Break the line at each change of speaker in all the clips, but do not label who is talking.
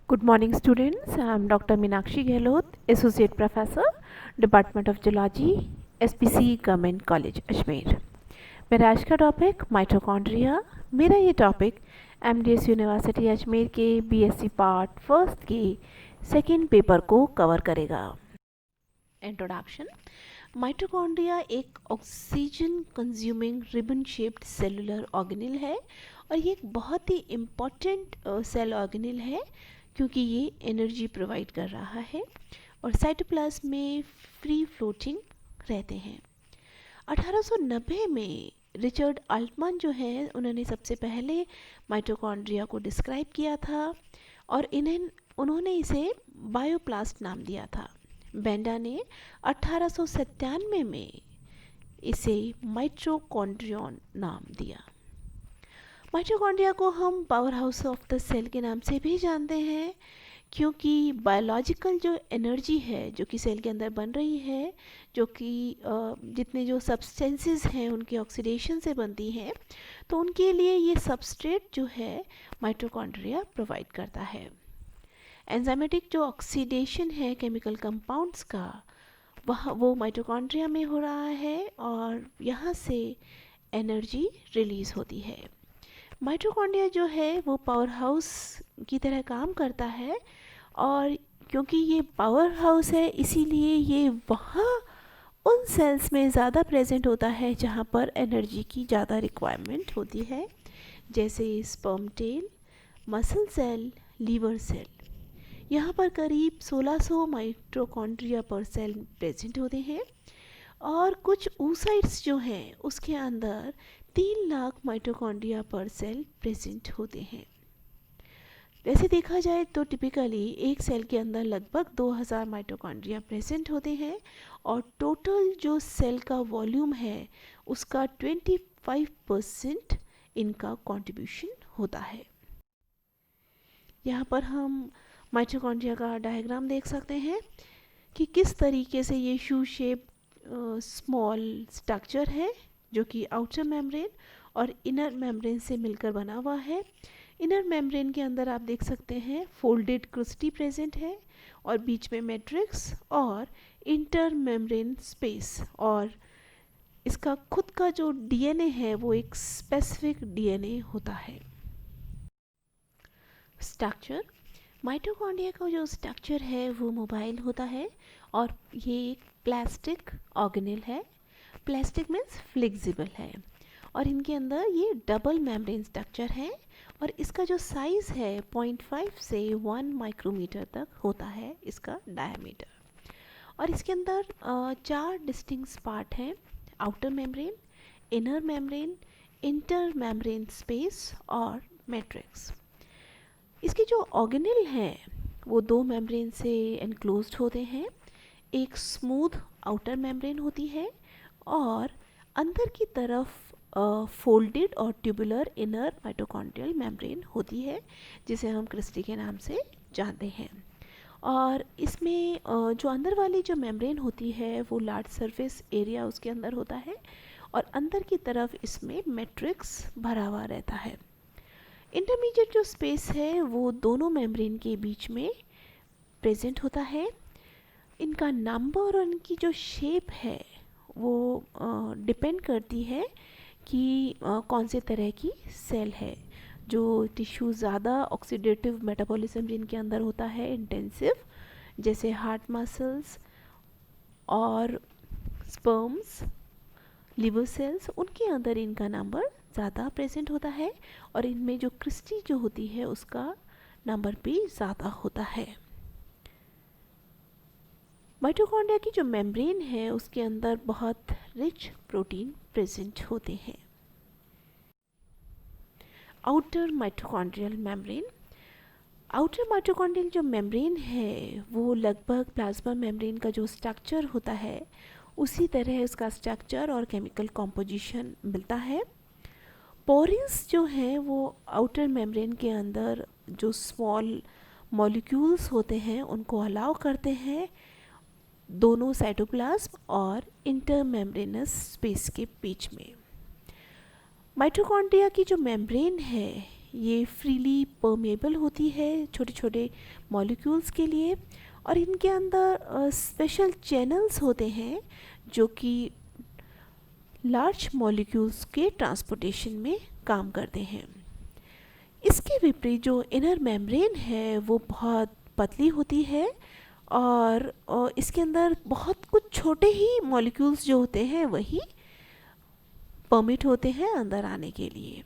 Good morning students, I am Dr. Meenakshi Gehlot, Associate Professor, Department of Geology, SPC Government College, Ajmer. मेरा आज का topic mitochondria. मेरा ये topic MDS university Ajmer के BSc part first के second paper को cover करेगा। इंट्रोडक्शन। माइटोकॉन्ड्रिया एक oxygen consuming ribbon shaped cellular organelle है और ये एक बहुत ही इम्पॉर्टेंट सेल ऑर्गेनेल है क्योंकि ये एनर्जी प्रोवाइड कर रहा है और साइटोप्लाज्म में फ्री फ्लोटिंग रहते हैं। 1890 में रिचर्ड अल्टमन जो है उन्होंने सबसे पहले माइटोकॉन्ड्रिया को डिस्क्राइब किया था और उन्होंने इसे बायोप्लास्ट नाम दिया था। बेंडा ने 1897 में इसे माइटोकॉन्ड्रियन नाम दिया। माइटोकॉन्ड्रिया को हम power house of the cell के नाम से भी जानते हैं क्योंकि बायोलॉजिकल जो एनर्जी है जो कि सेल के अंदर बन रही है, जो कि जितने जो सब्सटेंसेस हैं उनके ऑक्सीडेशन से बनती हैं, तो उनके लिए ये सबस्ट्रेट जो है माइटोकॉन्ड्रिया प्रोवाइड करता है। एंजाइमेटिक जो ऑक्सीडेशन है केमिकल कंपाउंड्स का वो माइटोकॉन्ड्रिया में हो रहा है और यहाँ से एनर्जी रिलीज़ होती है। माइटोकॉन्ड्रिया जो है वो पावर हाउस की तरह काम करता है और क्योंकि ये पावर हाउस है इसीलिए ये वहाँ उन सेल्स में ज़्यादा प्रेजेंट होता है जहाँ पर एनर्जी की ज़्यादा रिक्वायरमेंट होती है, जैसे sperm tail, muscle cell, liver cell. यहाँ पर करीब 1600 माइटोकॉन्ड्रिया पर सेल प्रेजेंट होते हैं और कुछ oocytes जो हैं उसके अंदर 3 लाख माइटोकॉन्ड्रिया पर सेल प्रेजेंट होते हैं। वैसे देखा जाए तो टिपिकली एक सेल के अंदर लगभग 2000 माइटोकॉन्ड्रिया प्रेजेंट होते हैं और टोटल जो सेल का वॉल्यूम है उसका 25% इनका कंट्रीब्यूशन होता है। यहाँ पर हम माइटोकॉन्ड्रिया का डायग्राम देख सकते हैं कि किस तरीके से ये शू शेप स्मॉल स्ट्रक्चर है जो कि आउटर मेम्ब्रेन और इनर मेम्ब्रेन से मिलकर बना हुआ है। इनर मेम्ब्रेन के अंदर आप देख सकते हैं फोल्डेड क्रिस्टी प्रेजेंट है और बीच में मैट्रिक्स और इंटर मेम्ब्रेन स्पेस, और इसका खुद का जो डीएनए है वो एक स्पेसिफिक डीएनए होता है। स्ट्रक्चर। माइटोकॉन्ड्रिया का जो स्ट्रक्चर है वो मोबाइल होता है और ये एक प्लास्टिक ऑर्गेनेल है। प्लास्टिक मीन्स फ्लेक्सिबल है और इनके अंदर ये डबल मेम्ब्रेन स्ट्रक्चर है और इसका जो साइज़ है 0.5 से 1 माइक्रोमीटर तक होता है इसका डायमीटर। और इसके अंदर 4 डिस्टिंक्ट पार्ट हैं: outer membrane, inner membrane, inter membrane space और मैट्रिक्स। इसके जो ऑर्गेनेल हैं वो 2 मेम्ब्रेन से एनक्लोज्ड होते हैं। एक स्मूथ आउटर मेम्ब्रेन होती है और अंदर की तरफ फोल्डेड और ट्यूबुलर इनर माइटोकॉन्ड्रियल मेम्ब्रेन होती है जिसे हम क्रिस्टी के नाम से जानते हैं। और इसमें जो अंदर वाली जो मेम्ब्रेन होती है वो लार्ज सरफेस एरिया उसके अंदर होता है और अंदर की तरफ इसमें मैट्रिक्स भरा हुआ रहता है। इंटरमीडिएट जो स्पेस है वो दोनों मेम्ब्रेन के बीच में प्रेजेंट होता है। इनका नंबर और इनकी जो शेप है वो डिपेंड करती है कि कौन से तरह की सेल है। जो टिश्यू ज़्यादा ऑक्सीडेटिव मेटाबॉलिज्म जिनके अंदर होता है इंटेंसिव, जैसे हार्ट मसल्स और स्पर्म्स, लिवर सेल्स, उनके अंदर इनका नंबर ज़्यादा प्रेजेंट होता है और इनमें जो क्रिस्टी जो होती है उसका नंबर भी ज़्यादा होता है। माइटोकॉन्ड्रिया की जो मेम्ब्रेन है उसके अंदर बहुत रिच प्रोटीन प्रेजेंट होते हैं। Outer mitochondrial membrane. Outer mitochondrial जो मेम्ब्रेन है वो लगभग प्लाज्मा मेम्ब्रेन का जो स्ट्रक्चर होता है उसी तरह उसका स्ट्रक्चर और केमिकल कॉम्पोजिशन मिलता है। पोरीज जो हैं वो आउटर मेम्ब्रेन के अंदर जो स्मॉल मॉलिक्यूल्स होते हैं उनको अलाउ करते हैं दोनों साइटोप्लाज्म और इंटरमेम्ब्रेनस स्पेस के बीच में। माइटोकॉन्ड्रिया की जो मेम्ब्रेन है ये फ्रीली परमेबल होती है छोटे छोटे मॉलिक्यूल्स के लिए, और इनके अंदर स्पेशल चैनल्स होते हैं जो कि लार्ज मॉलिक्यूल्स के ट्रांसपोर्टेशन में काम करते हैं। इसके विपरीत जो इनर मेम्ब्रेन है वो बहुत पतली होती है, और इसके अंदर बहुत कुछ छोटे ही मॉलिक्यूल्स जो होते हैं वही परमिट होते हैं अंदर आने के लिए।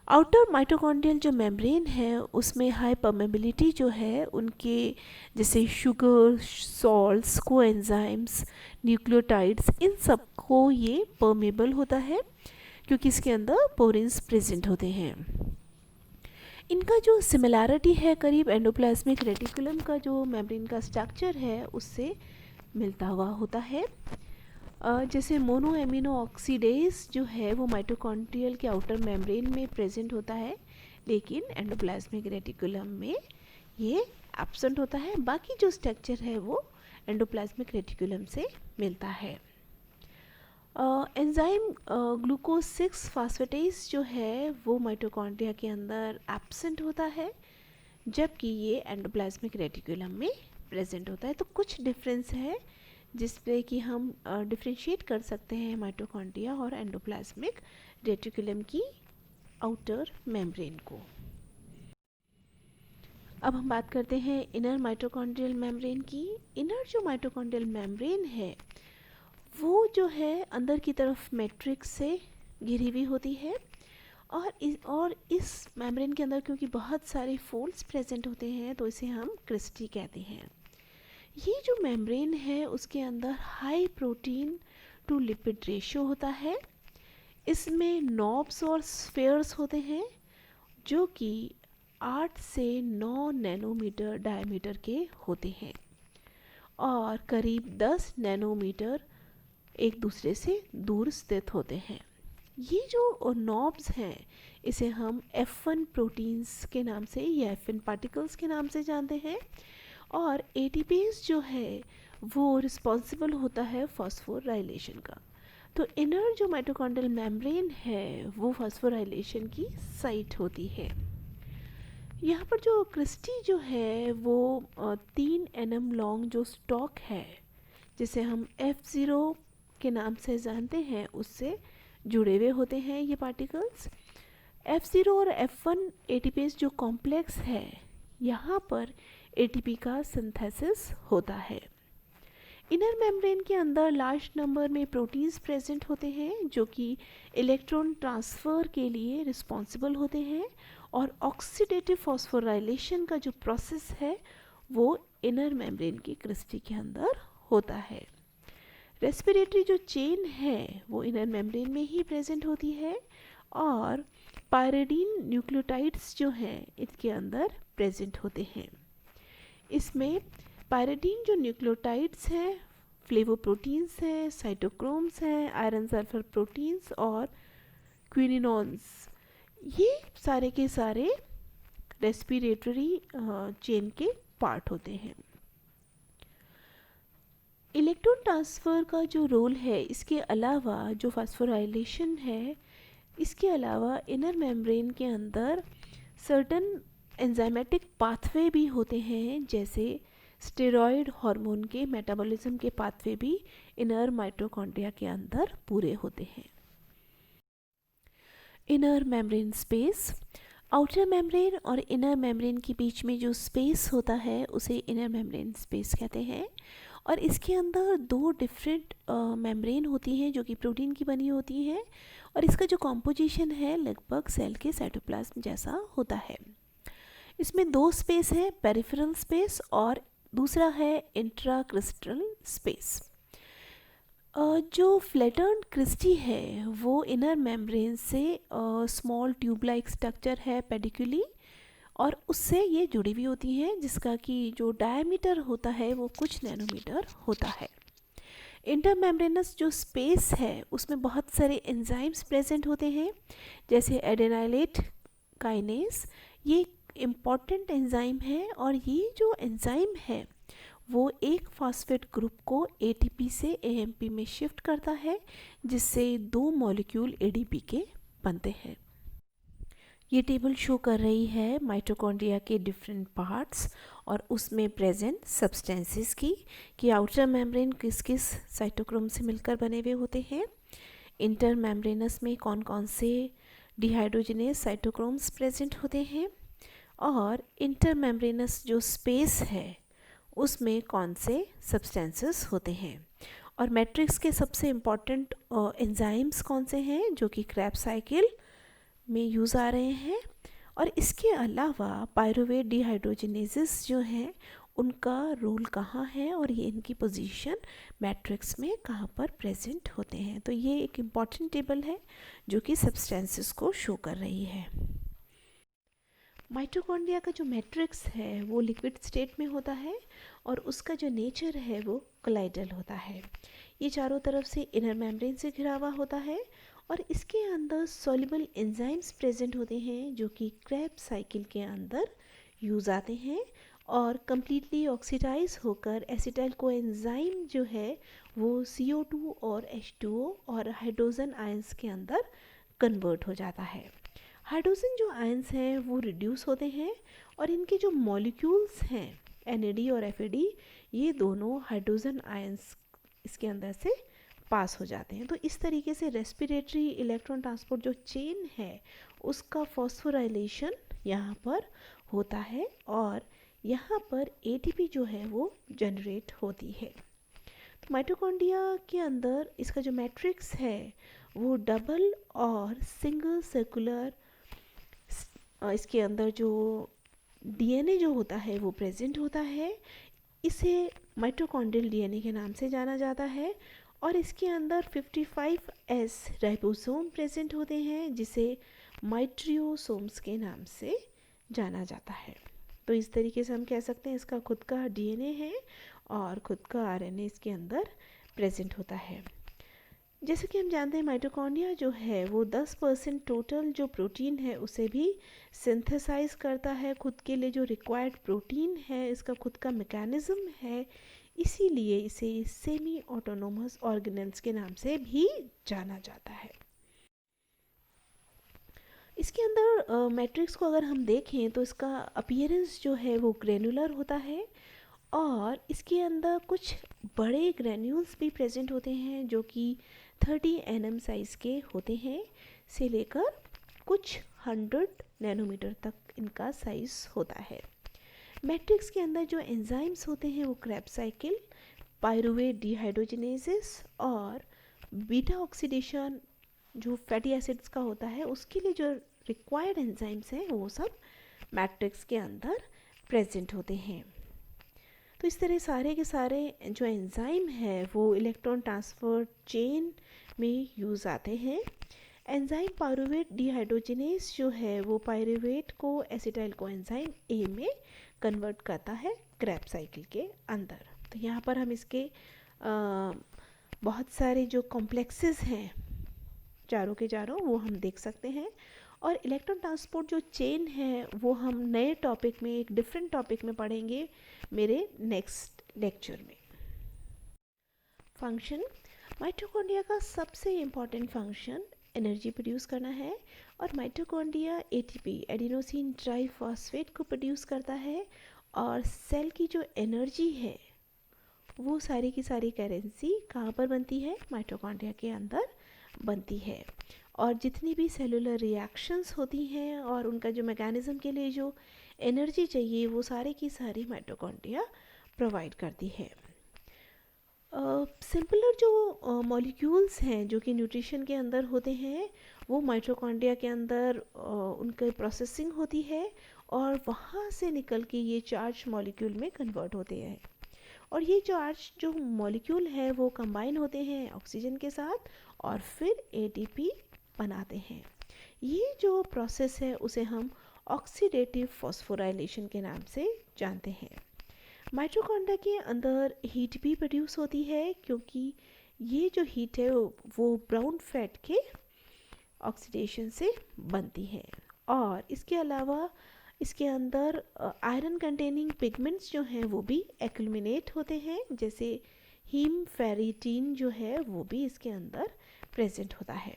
आउटर माइटोकॉन्ड्रियल जो मेम्ब्रेन है उसमें हाई परमेबिलिटी जो है उनके जैसे शुगर, सॉल्ट्स, कोएंजाइम्स, न्यूक्लियोटाइड्स, इन सब को ये परमेबल होता है क्योंकि इसके अंदर पोरिन्स प्रेजेंट होते हैं। इनका जो सिमिलैरिटी है करीब एंडोप्लाज्मिक रेटिकुलम का जो मेम्ब्रेन का स्ट्रक्चर है उससे मिलता हुआ होता है। जैसे मोनो एमिनो ऑक्सीडेज जो है वो माइटोकॉन्ड्रियल के आउटर मेम्ब्रेन में प्रेजेंट होता है, लेकिन एंडोप्लाज्मिक रेटिकुलम में ये एब्सेंट होता है। बाकी जो स्ट्रक्चर है वो एंडोप्लाज्मिक रेटिकुलम से मिलता है। एंजाइम ग्लूकोज 6 फास्फेटेज जो है वो माइटोकॉन्ड्रिया के अंदर एब्सेंट होता है, जबकि ये एंडोप्लाज्मिक रेटिकुलम में प्रेजेंट होता है। तो कुछ डिफरेंस है जिसपे कि हम डिफ्रेंशिएट कर सकते हैं माइटोकॉन्ड्रिया और एंडोप्लाज्मिक रेटिकुलम की आउटर मेम्ब्रेन को। अब हम बात करते हैं इनर माइटोकॉन्ड्रियल मेम्ब्रेन की। इनर जो माइटोकॉन्ड्रियल मेम्ब्रेन है वो जो है अंदर की तरफ मैट्रिक्स से घिरी हुई होती है, और इस मेम्ब्रेन के अंदर क्योंकि बहुत सारे फोल्ड्स प्रेजेंट होते हैं तो इसे हम क्रिस्टी कहते हैं। ये जो मेम्ब्रेन है उसके अंदर high protein to lipid ratio होता है। इसमें नॉब्स और स्फेयर्स होते हैं जो कि 8 से 9 नैनोमीटर डायमीटर के होते हैं, और करीब 10 नैनोमीटर एक दूसरे से दूर स्थित होते हैं। ये जो नॉब्स हैं इसे हम F1 प्रोटीन्स के नाम से या F1 पार्टिकल्स के नाम से जानते हैं, और ATPase जो है वो रिस्पॉन्सिबल होता है फॉस्फोराइलेशन का। तो इनर जो माइटोकॉन्ड्रियल मेम्ब्रेन है वो फॉस्फोराइलेशन की साइट होती है। यहाँ पर जो क्रिस्टी जो है वो 3 nm लॉन्ग जो स्टॉक है जिसे हम F0 के नाम से जानते हैं उससे जुड़े हुए होते हैं ये पार्टिकल्स। F0 और F1 ATPase जो कॉम्प्लेक्स है यहाँ पर ATP का सिंथेसिस होता है। इनर मेम्ब्रेन के अंदर लार्ज नंबर में प्रोटीन्स प्रेजेंट होते हैं जो कि इलेक्ट्रॉन ट्रांसफ़र के लिए रिस्पॉन्सिबल होते हैं, और ऑक्सीडेटिव फॉस्फोराइलेशन का जो प्रोसेस है वो इनर मेम्ब्रेन की क्रिस्टी के अंदर होता है। रेस्पिरेटरी जो चेन है वो इनर मेम्ब्रेन में ही प्रेजेंट होती है, और पायरिडीन न्यूक्लियोटाइड्स जो हैं इसके अंदर प्रेजेंट होते हैं। इसमें पायरिडीन जो न्यूक्लियोटाइड्स हैं, फ्लेवोप्रोटीन्स हैं, साइटोक्रोम्स हैं, आयरन सल्फर प्रोटीन्स और क्विनिनॉन्स, ये सारे के सारे रेस्पिरेटरी चेन के पार्ट होते हैं। इलेक्ट्रॉन ट्रांसफ़र का जो रोल है इसके अलावा जो फास्फोराइलेशन है, इसके अलावा इनर मेम्ब्रेन के अंदर सर्टन एंजाइमेटिक पाथवे भी होते हैं, जैसे स्टेरॉयड हार्मोन के मेटाबॉलिज्म के पाथवे भी इनर माइटोकॉन्ड्रिया के अंदर पूरे होते हैं। Inner membrane space, outer membrane और इनर मेम्ब्रेन के बीच में जो स्पेस होता है उसे इनर मेम्ब्रेन स्पेस कहते हैं, और इसके अंदर 2 डिफरेंट मेम्ब्रेन होती हैं जो कि प्रोटीन की बनी होती हैं, और इसका जो कॉम्पोजिशन है लगभग सेल के साइटोप्लाज्म जैसा होता है। इसमें 2 स्पेस है, पेरिफेरल स्पेस और दूसरा है इंट्राक्रिस्टल स्पेस। जो फ्लैटर्न क्रिस्टी है वो इनर मेम्ब्रेन से स्मॉल ट्यूब लाइक स्ट्रक्चर है पेडिक्यूली, और उससे ये जुड़ी हुई होती हैं जिसका कि जो डायमीटर होता है वो कुछ नैनोमीटर होता है। इंटरमेम्ब्रेनस जो स्पेस है उसमें बहुत सारे एंजाइम्स प्रेजेंट होते हैं, जैसे एडेनाइलेट काइनेज, ये इम्पॉर्टेंट एंजाइम है, और ये जो एंजाइम है वो एक फॉस्फेट ग्रुप को ATP से AMP में शिफ्ट करता है, जिससे 2 मॉलिक्यूल ADP के बनते हैं। ये टेबल शो कर रही है माइटोकॉन्ड्रिया के डिफरेंट पार्ट्स और उसमें प्रेजेंट सब्सटेंसेस की कि आउटर मेम्ब्रेन किस किस साइटोक्रोम से मिलकर बने हुए होते हैं, इंटर मेम्ब्रेनस में कौन कौन से डिहाइड्रोजनेस साइटोक्रोम्स प्रेजेंट होते हैं और इंटर मेम्ब्रेनस जो स्पेस है उसमें कौन से सब्सटेंसेस होते हैं और मैट्रिक्स के सबसे इम्पॉर्टेंट एंजाइम्स कौन से हैं जो कि क्रेब्स साइकिल में यूज़ आ रहे हैं और इसके अलावा पायरुवेट डिहाइड्रोजनेसेस जो हैं उनका रोल कहाँ है और ये इनकी पोजीशन मैट्रिक्स में कहाँ पर प्रेजेंट होते हैं। तो ये एक इम्पॉर्टेंट टेबल है जो कि सब्सटेंसेस को शो कर रही है। माइटोकॉन्ड्रिया का जो मैट्रिक्स है वो लिक्विड स्टेट में होता है और उसका जो नेचर है वो कोलाइडल होता है। ये चारों तरफ से इनर मेम्ब्रेन से घिरा हुआ होता है और इसके अंदर सॉल्युबल एंजाइम्स प्रेजेंट होते हैं जो कि क्रेब्स साइकिल के अंदर यूज़ आते हैं और कम्प्लीटली ऑक्सीडाइज होकर एसिटाइल कोएंजाइम जो है वो CO2 और H2O और हाइड्रोजन आयंस के अंदर कन्वर्ट हो जाता है। हाइड्रोजन जो आयंस हैं वो रिड्यूस होते हैं और इनके जो मॉलिक्यूल्स हैं NAD और FAD ये दोनों हाइड्रोजन आयंस इसके अंदर से पास हो जाते हैं। तो इस तरीके से रेस्पिरेटरी इलेक्ट्रॉन ट्रांसपोर्ट जो चेन है उसका फॉस्फोराइलेशन यहाँ पर होता है और यहाँ पर ATP जो है वो जनरेट होती है। तो माइटोकॉन्ड्रिया के अंदर इसका जो मैट्रिक्स है वो डबल और सिंगल सर्कुलर इसके अंदर जो DNA जो होता है वो प्रेजेंट होता है। इसे माइटोकॉन्ड्रियल DNA के नाम से जाना जाता है और इसके अंदर 55S राइबोसोम प्रेजेंट होते हैं जिसे माइट्रियोसोम्स के नाम से जाना जाता है। तो इस तरीके से हम कह सकते हैं इसका खुद का DNA है और खुद का RNA इसके अंदर प्रेजेंट होता है। जैसे कि हम जानते हैं माइटोकॉन्ड्रिया जो है वो 10% टोटल जो प्रोटीन है उसे भी सिंथेसाइज करता है। खुद के लिए जो रिक्वायर्ड प्रोटीन है इसका खुद का मैकेनिज़्म है, इसीलिए इसे सेमी ऑटोनोमस ऑर्गेनेल्स के नाम से भी जाना जाता है। इसके अंदर मैट्रिक्स को अगर हम देखें तो इसका अपीयरेंस जो है वो ग्रेनुलर होता है और इसके अंदर कुछ बड़े ग्रेन्यूल्स भी प्रेजेंट होते हैं जो कि 30 nm साइज़ के होते हैं से लेकर कुछ 100 नैनोमीटर तक इनका साइज़ होता है। मैट्रिक्स के अंदर जो एंजाइम्स होते हैं वो क्रेब्स साइकिल, पायरुवेट डिहाइड्रोजनेसेस और बीटा ऑक्सीडेशन जो फैटी एसिड्स का होता है उसके लिए जो रिक्वायर्ड एंजाइम्स हैं वो सब मैट्रिक्स के अंदर प्रेजेंट होते हैं। तो इस तरह सारे के सारे जो एंजाइम है वो इलेक्ट्रॉन ट्रांसफ़र चेन में यूज़ आते हैं। एंजाइम पायरुवेट डिहाइड्रोजनेस जो है वो पायरुवेट को एसिटाइल कोएंजाइम A में कन्वर्ट करता है क्रेब्स साइकिल के अंदर। तो यहाँ पर हम इसके बहुत सारे जो कॉम्प्लेक्सेस हैं चारों के चारों वो हम देख सकते हैं और इलेक्ट्रॉन ट्रांसपोर्ट जो चेन है वो हम नए टॉपिक में एक डिफरेंट टॉपिक में पढ़ेंगे मेरे नेक्स्ट लेक्चर में। फंक्शन माइटोकॉन्ड्रिया का सबसे इम्पॉर्टेंट फंक्शन एनर्जी प्रोड्यूस करना है और माइटोकॉन्ड्रिया ATP एडिनोसिन ट्राइफॉस्फेट को प्रोड्यूस करता है और सेल की जो एनर्जी है वो सारी की सारी करेंसी कहाँ पर बनती है, माइटोकॉन्ड्रिया के अंदर बनती है और जितनी भी सेलुलर रिएक्शंस होती हैं और उनका जो मैकेनिज़्म के लिए जो एनर्जी चाहिए वो सारी की सारी माइटोकॉन्ड्रिया प्रोवाइड करती है। सिंपलर जो मॉलिक्यूल्स हैं जो कि न्यूट्रिशन के अंदर होते हैं वो माइटोकॉन्ड्रिया के अंदर उनकी प्रोसेसिंग होती है और वहाँ से निकल के ये चार्ज मॉलिक्यूल में कन्वर्ट होते हैं और ये चार्ज जो मॉलिक्यूल है वो कंबाइन होते हैं ऑक्सीजन के साथ और फिर ATP बनाते हैं। ये जो प्रोसेस है उसे हम ऑक्सीडेटिव फॉस्फोराइलेशन के नाम से जानते हैं। माइटोकॉन्ड्रिया के अंदर हीट भी प्रोड्यूस होती है क्योंकि ये जो हीट है वो ब्राउन फैट के ऑक्सीडेशन से बनती है और इसके अलावा इसके अंदर आयरन कंटेनिंग पिगमेंट्स जो हैं वो भी एक्युमुलेट होते हैं, जैसे हीम फेरिटीन जो है वो भी इसके अंदर प्रेजेंट होता है।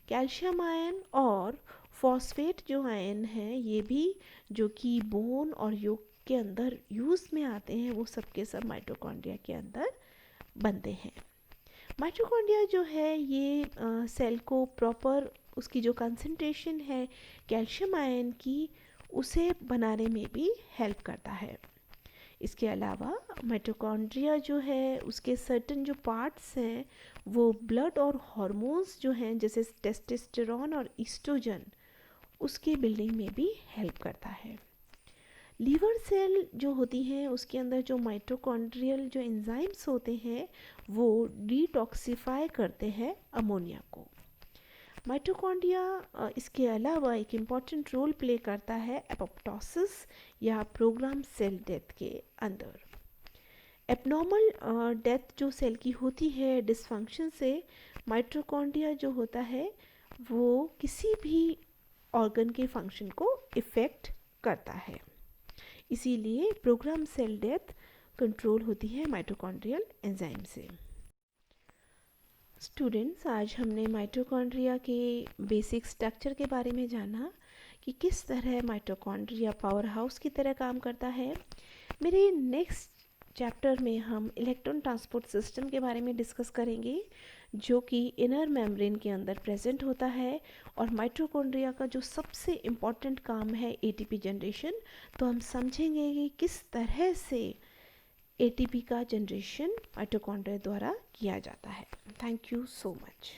कैल्शियम आयन और फॉस्फेट जो आयन है ये भी जो कि बोन और योग के अंदर यूज़ में आते हैं वो सब के सब माइटोकॉन्ड्रिया के अंदर बनते हैं। माइटोकॉन्ड्रिया जो है ये सेल को प्रॉपर उसकी जो कंसंट्रेशन है कैल्शियम आयन की उसे बनाने में भी हेल्प करता है। इसके अलावा माइटोकॉन्ड्रिया जो है उसके सर्टन जो पार्ट्स हैं वो ब्लड और हॉर्मोन्स जो हैं जैसे टेस्टोस्टेरोन और ईस्ट्रोजन उसकी बिल्डिंग में भी हेल्प करता है। लीवर सेल जो होती हैं उसके अंदर जो माइटोकॉन्ड्रियल जो एंजाइम्स होते हैं वो डिटॉक्सिफाई करते हैं अमोनिया को। माइटोकॉन्ड्रिया इसके अलावा एक इम्पॉर्टेंट रोल प्ले करता है एपोप्टोसिस या प्रोग्राम सेल डेथ के अंदर। एबनॉर्मल डेथ जो सेल की होती है डिसफंक्शन से माइटोकॉन्ड्रिया जो होता है वो किसी भी ऑर्गन के फंक्शन को इफ़ेक्ट करता है, इसीलिए प्रोग्राम सेल डेथ कंट्रोल होती है माइटोकॉन्ड्रियल एंजाइम से। स्टूडेंट्स, आज हमने माइटोकॉन्ड्रिया के बेसिक स्ट्रक्चर के बारे में जाना कि किस तरह माइटोकॉन्ड्रिया पावर हाउस की तरह काम करता है। मेरे नेक्स्ट चैप्टर में हम इलेक्ट्रॉन ट्रांसपोर्ट सिस्टम के बारे में डिस्कस करेंगे जो कि इनर मेम्ब्रेन के अंदर प्रेजेंट होता है और माइटोकॉन्ड्रिया का जो सबसे इम्पॉर्टेंट काम है एटीपी जनरेशन, तो हम समझेंगे कि किस तरह से एटीपी का जनरेशन माइटोकॉन्ड्रिया द्वारा किया जाता है। Thank you so much.